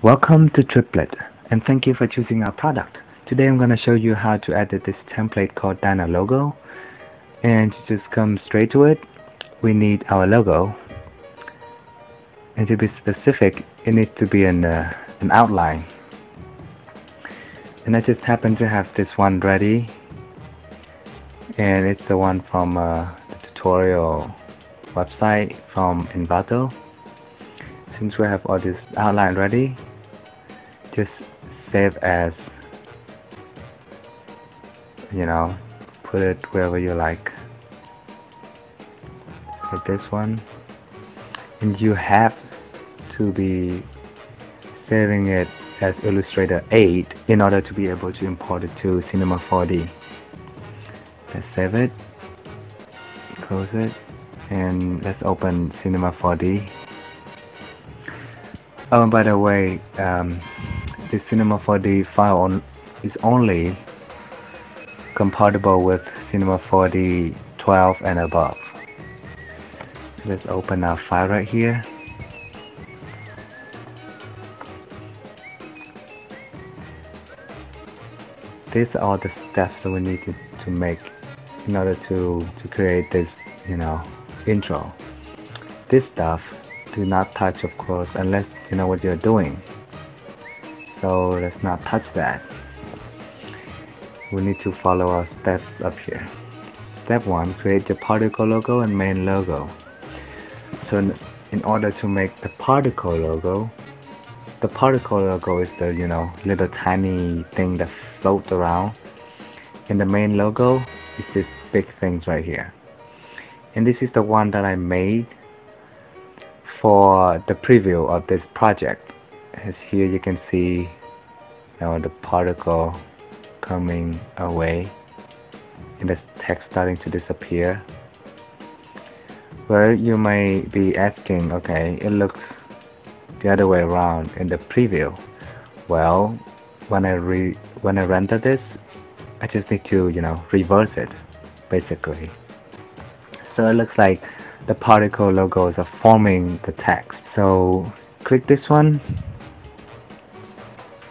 Welcome to Triplet, and thank you for choosing our product. Today I'm going to show you how to edit this template called Dana Logo. And to just come straight to it, we need our logo. And to be specific, it needs to be an outline. And I just happen to have this one ready. And it's the one from the tutorial website from Envato. Since we have all this outline ready, just save as, put it wherever you like. Like this one. And you have to be saving it as Illustrator 8 in order to be able to import it to Cinema 4D. Let's save it, close it, and let's open Cinema 4D. Oh, and by the way, the Cinema 4D file is only compatible with Cinema 4D 12 and above. Let's open our file right here. These are all the steps that we need to make in order to create this, intro. This stuff do not touch, of course, unless you know what you're doing. So let's not touch that. We need to follow our steps up here. Step 1, create the particle logo and main logo. So in order to make the particle logo is the little tiny thing that floats around, and the main logo is this big thing right here. And this is the one that I made for the preview of this project. As here you can see the particle coming away and the text starting to disappear. Well, you may be asking, okay, it looks the other way around in the preview. Well, when I render this, I just need to reverse it basically. So it looks like the particle logos are forming the text. So click this one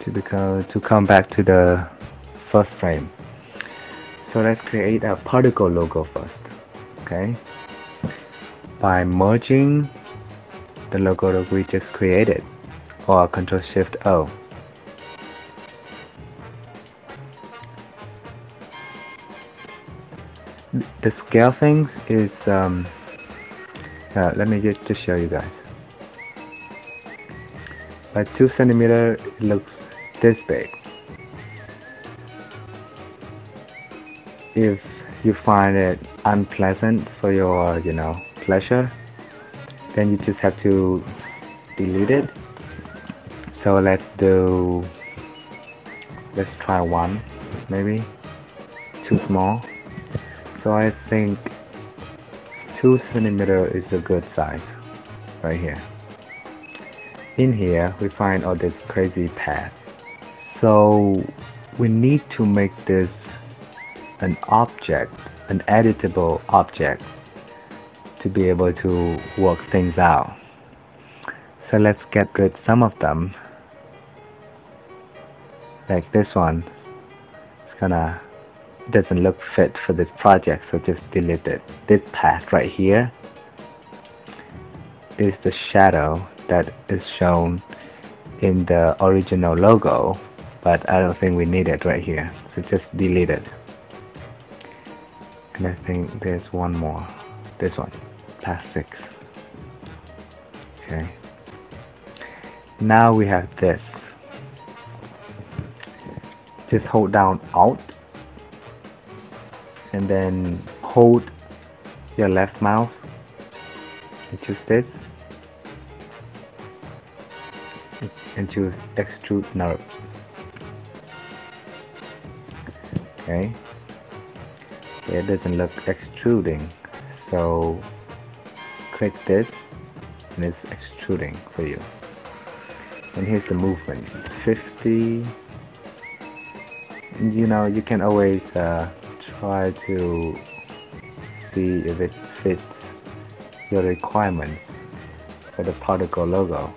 to come back to the first frame. So let's create a particle logo first. Okay, by merging the logo that we just created, or Ctrl+Shift+O. The scale things is let me just show you guys. By 2 centimeters, it looks this big. If you find it unpleasant for your pleasure, then you just have to delete it. So let's try 1, maybe too small. So I think 2 centimeters is a good size right here. In here we find all this crazy path. So we need to make this an object, an editable object, to be able to work things out. So let's get rid of some of them. Like this one, doesn't look fit for this project, so just delete it. This path right here is the shadow that is shown in the original logo, but I don't think we need it right here, so just delete it. And I think there's one more, this one, path 6. Okay, now we have this. Just hold down Alt and then hold your left mouse and choose this and choose extrude NURB. Okay, it doesn't look extruding, so click this and it's extruding for you. And here's the movement, 50. You can always try to see if it fits your requirements for the particle logo.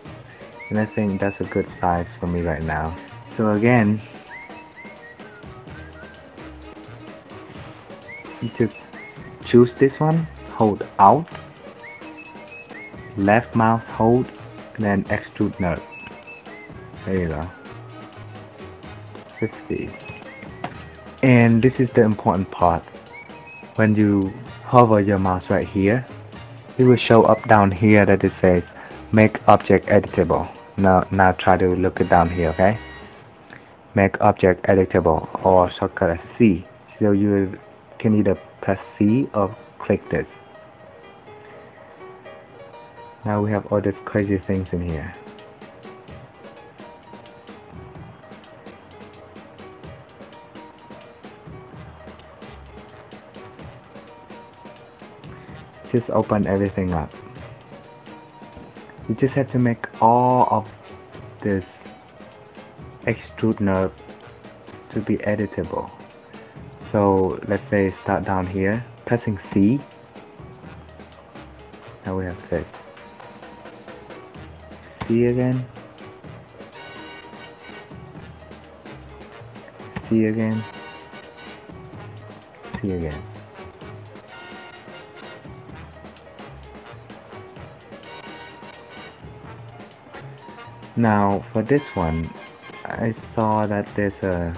and I think that's a good size for me right now. So again, you just choose this one, hold Alt, left mouse hold, and then extrude node. There you go. 50. And this is the important part. When you hover your mouse right here, it will show up down here that it says make object editable. Now try to look it down here, okay? Make object editable, or shortcut C. So you can either press C or click this. Now we have all these crazy things in here. Just open everything up. You just have to make all of this extrude node to be editable. So let's say start down here, pressing C. Now we have this. C again. C again. C again. Now for this one, I saw that there's an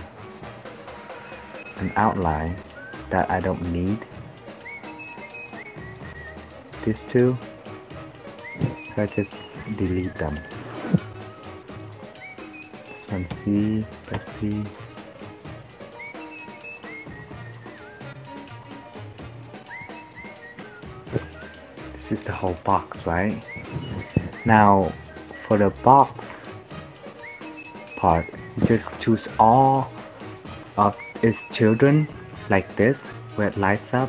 outline that I don't need. These two, so I just delete them. This one C, press C. This is the whole box, right? Now for the box part, you just choose all of its children like this, where it lights up,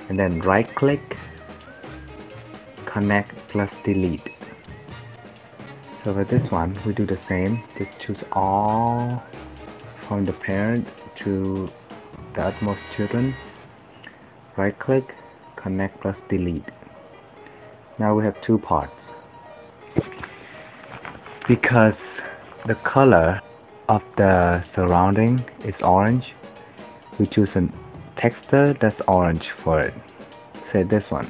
and then right click, connect plus delete. So for this one, we do the same. Just choose all from the parent to the utmost children, right click, connect plus delete. Now we have two parts. Because the color of the surrounding is orange, we choose a texture that's orange for it. Say this one.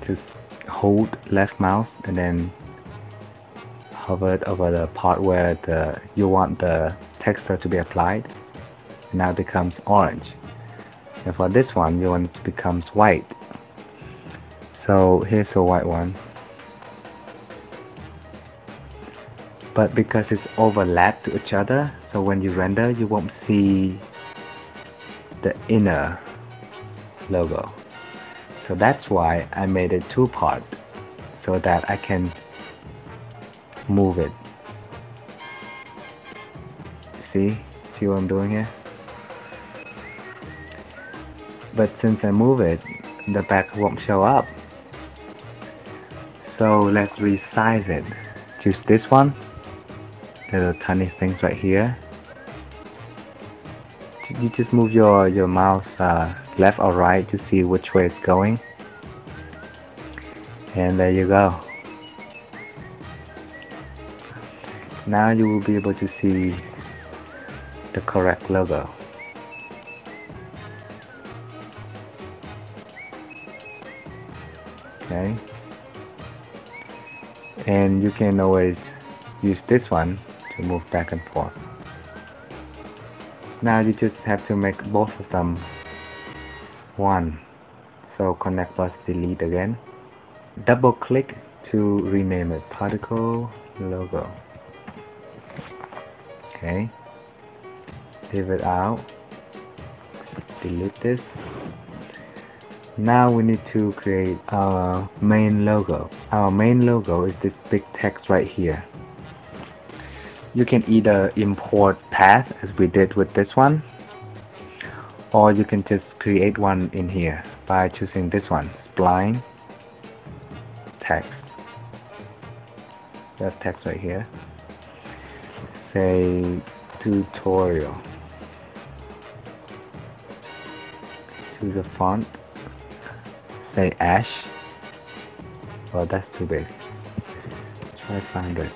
Just hold left mouse and then hover it over the part where you want the texture to be applied. Now it becomes orange. And for this one, you want it to become white. So here's a white one. But because it's overlapped to each other, so when you render, you won't see the inner logo. So that's why I made it two part, so that I can move it. See what I'm doing here? But since I move it, the back won't show up. So let's resize it. Choose this one. Little tiny things right here. You just move your mouse left or right to see which way it's going. And there you go. Now you will be able to see the correct logo. Okay. And you can always use this one to move back and forth. Now you just have to make both of them one. So connect plus delete again. Double click to rename it particle logo. Okay. Leave it out. Delete this. Now we need to create our main logo. Our main logo is this big text right here. You can either import path as we did with this one, or you can just create one in here by choosing this one, spline text. There's text right here. Say tutorial. Choose a font. Say Ash. Well, that's too big. Try 500.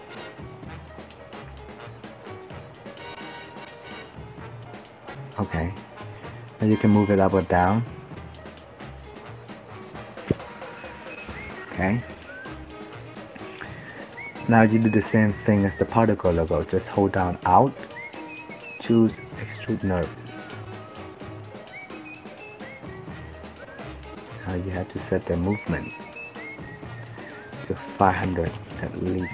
Okay. Now you can move it up or down. Okay. Now you do the same thing as the particle logo. Just hold down Alt, choose Extrude Nerve. Now you have to set the movement to 500 at least.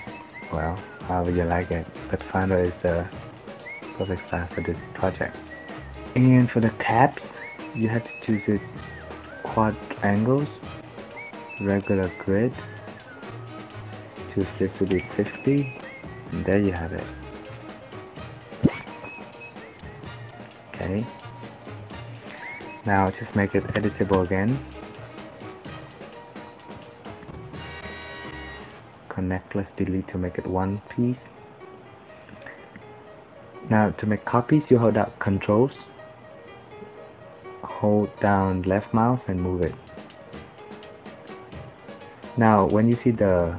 Well, however you like it. But 500 is the perfect size for this project. And for the tabs, you have to choose it quad angles, regular grid. Choose this to be 50, and there you have it. Okay. Now just make it editable again. Connectless delete to make it one piece. Now to make copies, you hold out Controls, hold down left mouse and move it. Now when you see the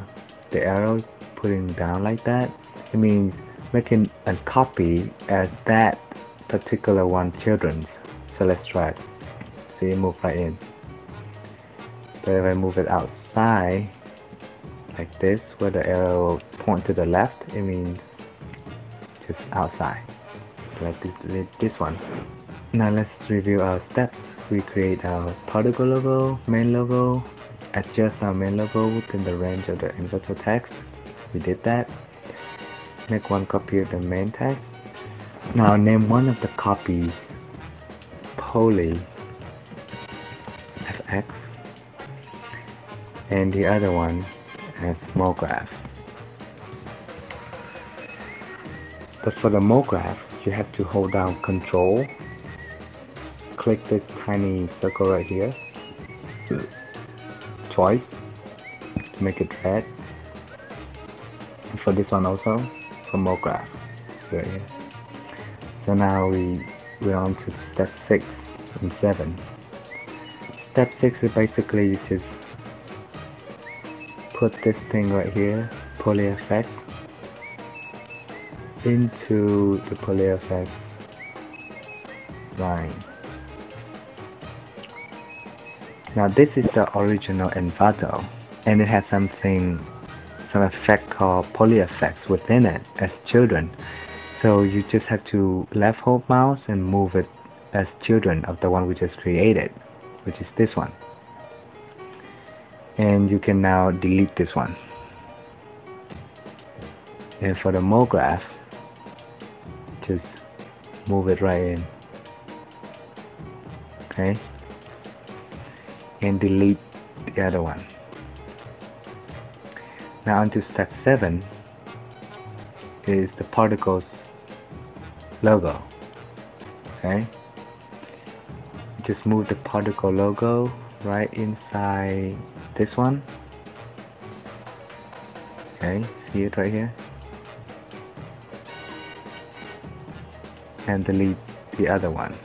arrow putting down like that, it means making a copy as that particular one children's. So let's try it. See, move right in. But if I move it outside like this, where the arrow points to the left, it means just outside, like this one. Now let's review our steps. We create our particle logo, main logo, adjust our main logo within the range of the inverter text. We did that. Make one copy of the main text. Now name one of the copies Poly FX and the other one as MoGraph. But for the MoGraph, you have to hold down Control, click this tiny circle right here, twice to make it red. And for this one also, for MoGraph, right here. So now we're on to step 6 and 7. Step 6 is basically you just put this thing right here, Poly FX, into the Poly FX line. Now this is the original Envato, and it has some effect called Poly Effects within it as children. So you just have to left hold mouse and move it as children of the one we just created, which is this one. And you can now delete this one. And for the MoGraph, just move it right in. Okay? And delete the other one. Now on to step 7 is the particles logo. Okay? Just move the particle logo right inside this one. Okay, see it right here? And delete the other one.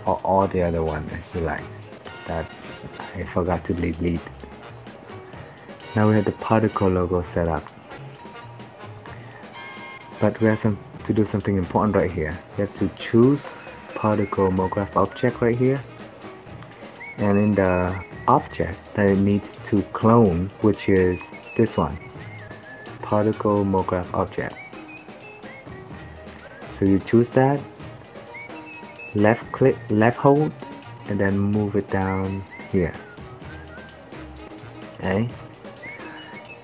Or all the other one if you like. That I forgot to delete. Now we have the particle logo set up. But we have to do something important right here. You have to choose particle MoGraph object right here. And in the object that it needs to clone, which is this one, particle MoGraph object. So you choose that, left click, left hold, and then move it down here. Okay.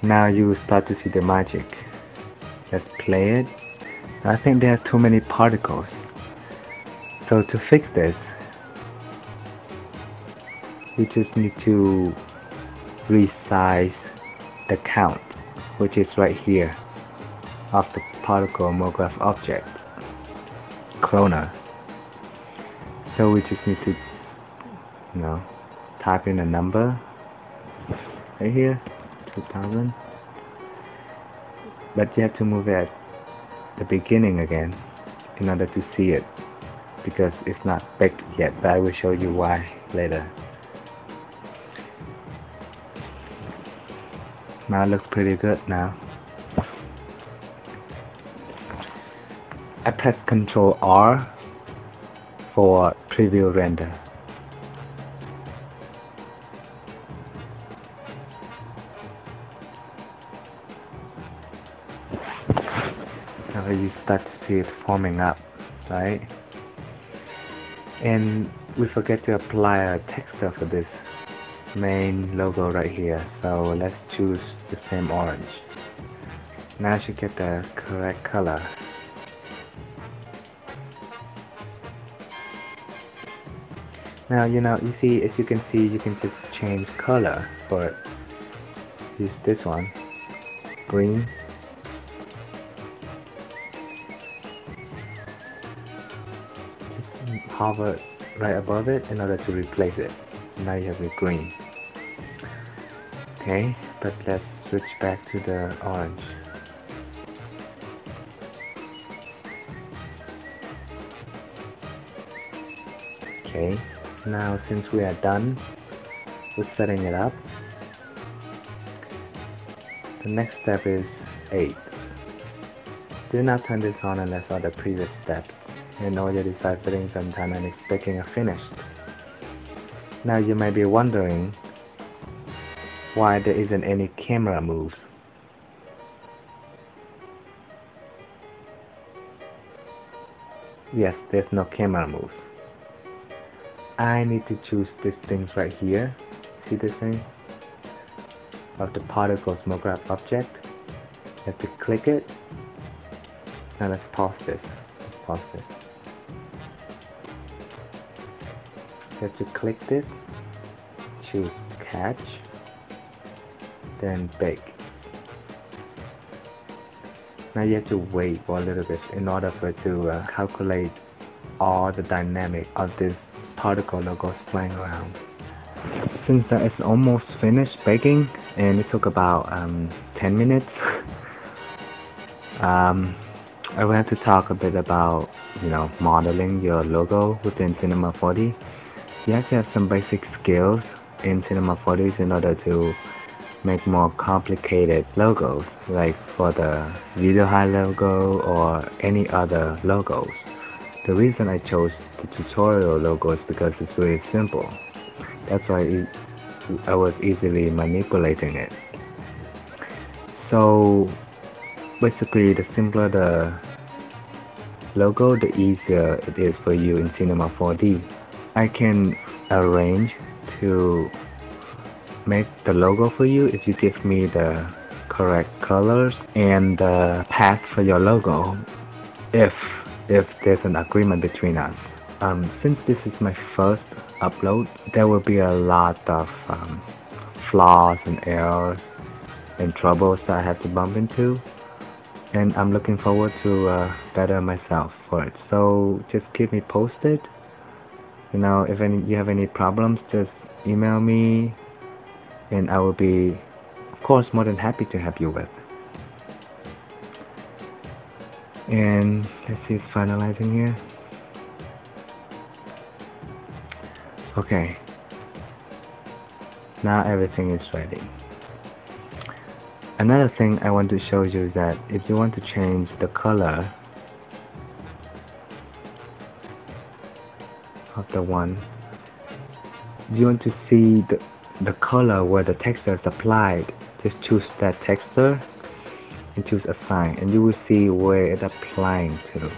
Now you start to see the magic. Let's play it. I think there are too many particles. So to fix this, we just need to resize the count, which is right here, of the particle MoGraph object cloner. So we just need to, type in a number right here, 2000. But you have to move it at the beginning again in order to see it, because it's not baked yet, but I will show you why later. Now it looks pretty good now. I press Ctrl R for preview render. Now you start to see it forming up, right? And we forget to apply a texture for this main logo right here, so let's choose the same orange. Now you should get the correct color. Now you see, as you can see, you can just change color for it. Use this one, green. Just hover right above it in order to replace it. Now you have the green. Okay, but let's switch back to the orange. Okay, now since we are done with setting it up, the next step is 8. Do not turn this on unless all the previous steps. In all your desired settings and time and expecting are finished. Now you might be wondering why there isn't any camera moves. Yes, there's no camera moves. I need to choose these things right here. See this thing? Of the particles MoGraph object. You have to click it. Now let's pause this. Let's pause this. You have to click this, choose catch, then bake. Now you have to wait for a little bit in order for it to calculate all the dynamic of this particle logos flying around. Since that it's almost finished baking and it took about 10 minutes, I will have to talk a bit about modeling your logo within Cinema 4D. You have to have some basic skills in Cinema 4D in order to make more complicated logos, like for the Video High logo or any other logos. The reason I chose the tutorial logo is because it's really simple. That's why I was easily manipulating it. So basically, the simpler the logo, the easier it is for you in Cinema 4D. I can arrange to make the logo for you if you give me the correct colors and the path for your logo, if there's an agreement between us. Since this is my first upload, there will be a lot of flaws and errors and troubles that I have to bump into, and I'm looking forward to better myself for it. So just keep me posted. If you have any problems, just email me and I will be, of course, more than happy to help you with. And let's see, it's finalizing here. Okay, now everything is ready. Another thing I want to show you is that if you want to change the color of the one, you want to see the color where the texture is applied, just choose that texture and choose assign, and you will see where it's applying to.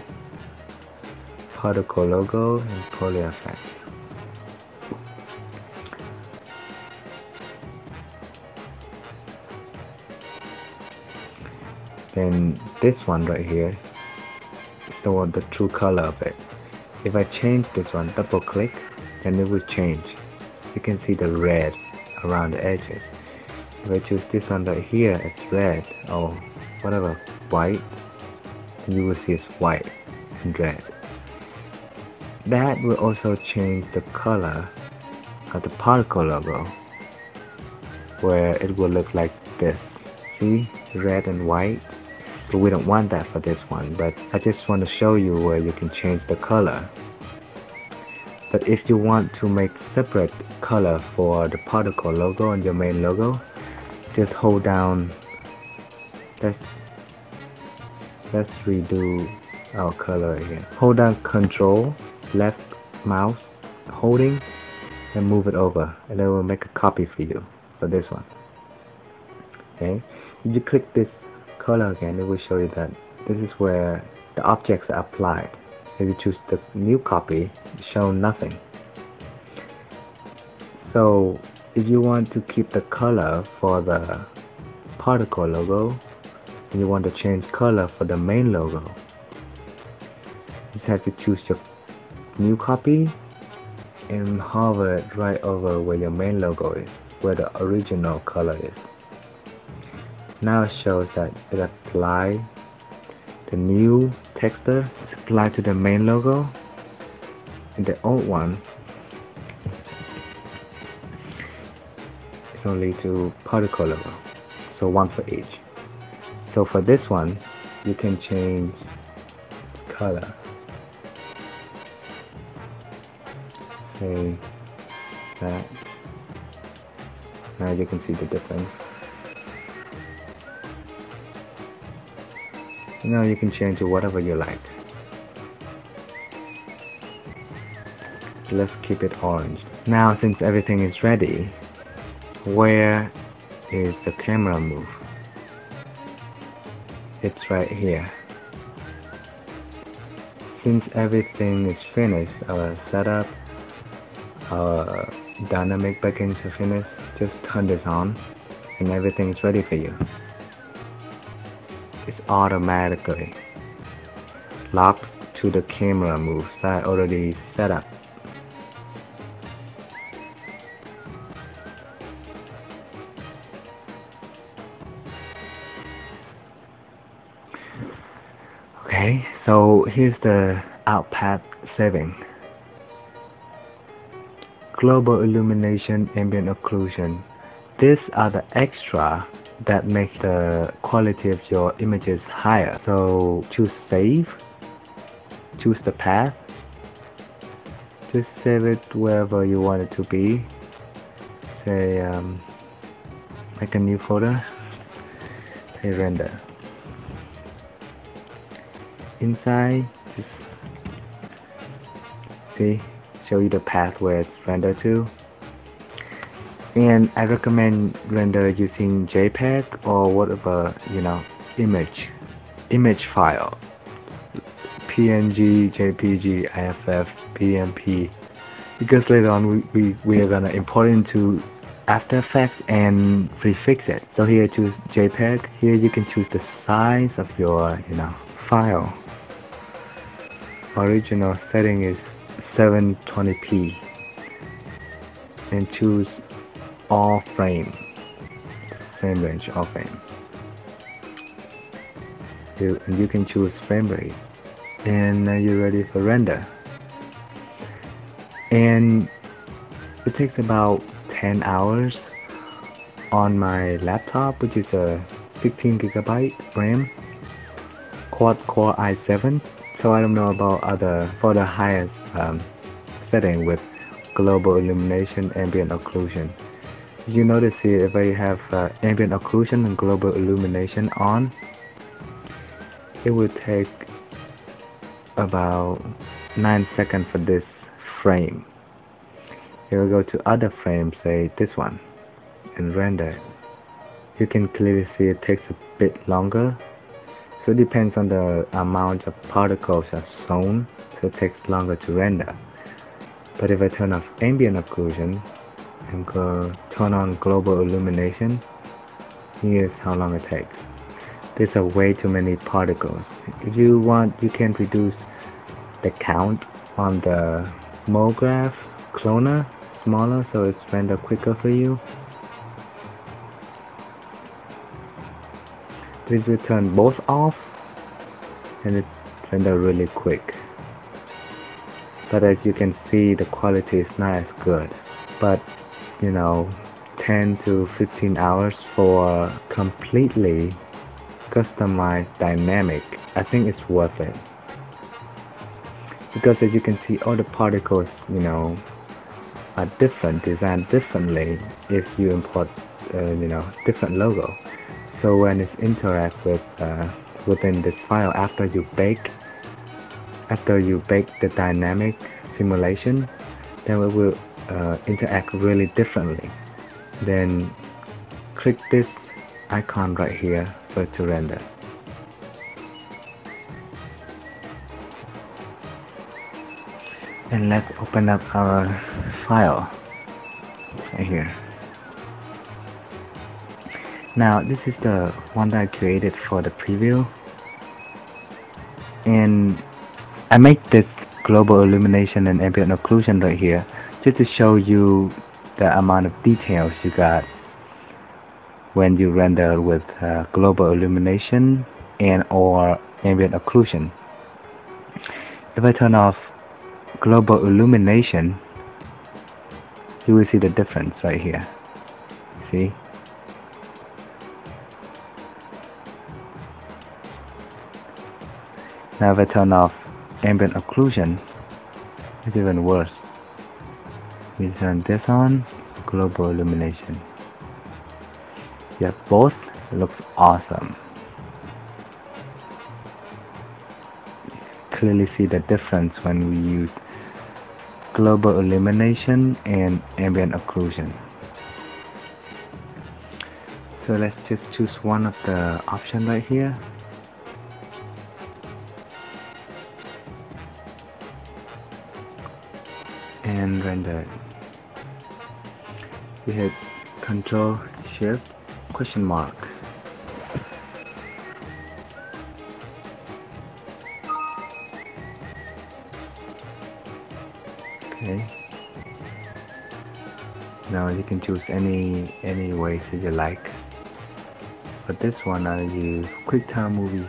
Particle logo and poly effect. Then this one right here is the true color of it. If I change this one, double click, then it will change. You can see the red around the edges. If I choose this one right here, it's red or whatever, white, then you will see it's white and red. That will also change the color of the particle logo, where it will look like this. See, red and white. So we don't want that for this one, but I just want to show you where you can change the color. But if you want to make separate color for the particle logo and your main logo, just hold down. Let's let's redo our color again. Hold down Control, left mouse, holding, and move it over, and it will make a copy for you for this one. Okay, if you click this color again, it will show you that this is where the objects are applied. If you choose the new copy, show nothing. So if you want to keep the color for the particle logo, and you want to change color for the main logo, you just have to choose your new copy and hover it right over where your main logo is, where the original color is. Now it shows that it applies the new texture is applied to the main logo, and the old one is only to particle logo, so one for each. So for this one, you can change color. Say that. Now you can see the difference. Now you can change to whatever you like. Let's keep it orange. Now since everything is ready, where is the camera move? It's right here. Since everything is finished, our setup, our dynamic backends are finished, just turn this on and everything is ready for you. It's automatically locked to the camera moves that I already set up. Okay, so here's the out path setting. Global illumination, ambient occlusion. These are the extra that make the quality of your images higher. So choose save, choose the path, just save it wherever you want it to be. Say make a new folder, say render. Inside, just see, show you the path where it's rendered to. And I recommend render using JPEG or whatever, image file, PNG, JPG, IFF, PMP, because later on we are gonna import it into After Effects and prefix it. So here choose JPEG. Here you can choose the size of your file. Original setting is 720p, and choose all frame range, all frame. You can choose frame rate, and now you're ready for render. And it takes about 10 hours on my laptop, which is a 16GB RAM, quad-core i7. So I don't know about other for the highest setting with global illumination, ambient occlusion. You notice here if I have ambient occlusion and global illumination on, it will take about 9 seconds for this frame. Here we go to other frames, say this one, and render. You can clearly see it takes a bit longer. So it depends on the amount of particles are shown, so it takes longer to render. But if I turn off ambient occlusion and turn on global illumination, here's how long it takes. There's way too many particles. If you want, you can reduce the count on the MoGraph cloner smaller, so it's render quicker for you. Please will turn both off and it render really quick. But as you can see, the quality is not as good. But 10 to 15 hours for completely customized dynamic, I think it's worth it. Because as you can see, all the particles, are different, designed differently if you import different logo. So when it interacts with within this file after you bake the dynamic simulation, then it will interact really differently. Then click this icon right here for it to render. And let's open up our file right here. Now this is the one that I created for the preview, and I make this global illumination and ambient occlusion right here just to show you the amount of details you got when you render with global illumination and or ambient occlusion. If I turn off global illumination, you will see the difference right here. See? Now if I turn off ambient occlusion, it's even worse. We turn this on, global illumination. Yeah, both looks awesome. Clearly see the difference when we use global illumination and ambient occlusion. So let's just choose one of the options right here. And render it. We hit Control Shift question mark. Okay. Now you can choose any ways that you like. For this one, I'll use QuickTime Movies.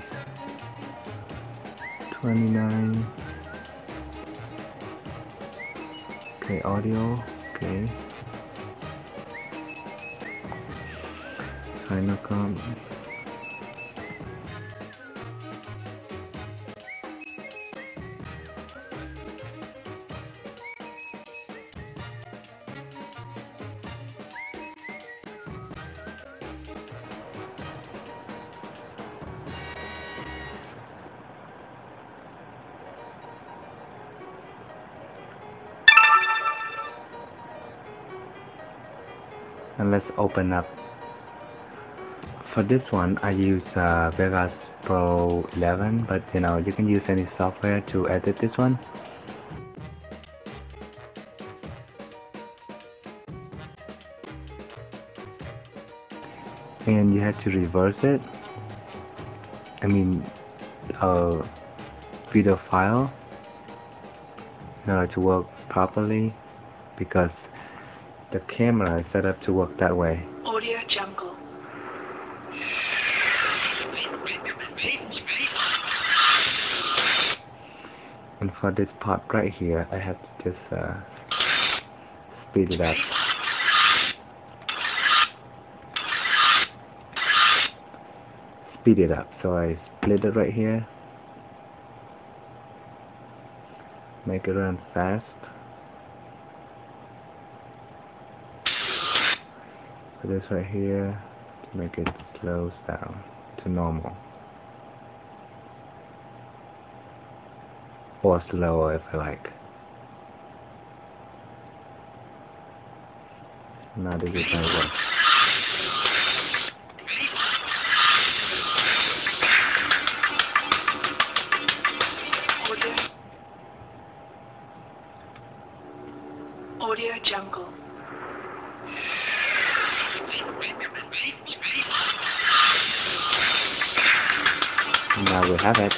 29. Okay, audio. Okay. Final Cut. And let's open up. For this one, I use Vegas Pro 11, but you can use any software to edit this one. And you have to reverse it. I mean, video file in order to work properly, because the camera is set up to work that way. Audio Jungle. And for this part right here, I have to just speed it up. Speed it up. So I split it right here. Make it run fast. For this right here, to make it slows down to normal. Or slower if I like. Now this is my work. Audio Jungle. Now we have it.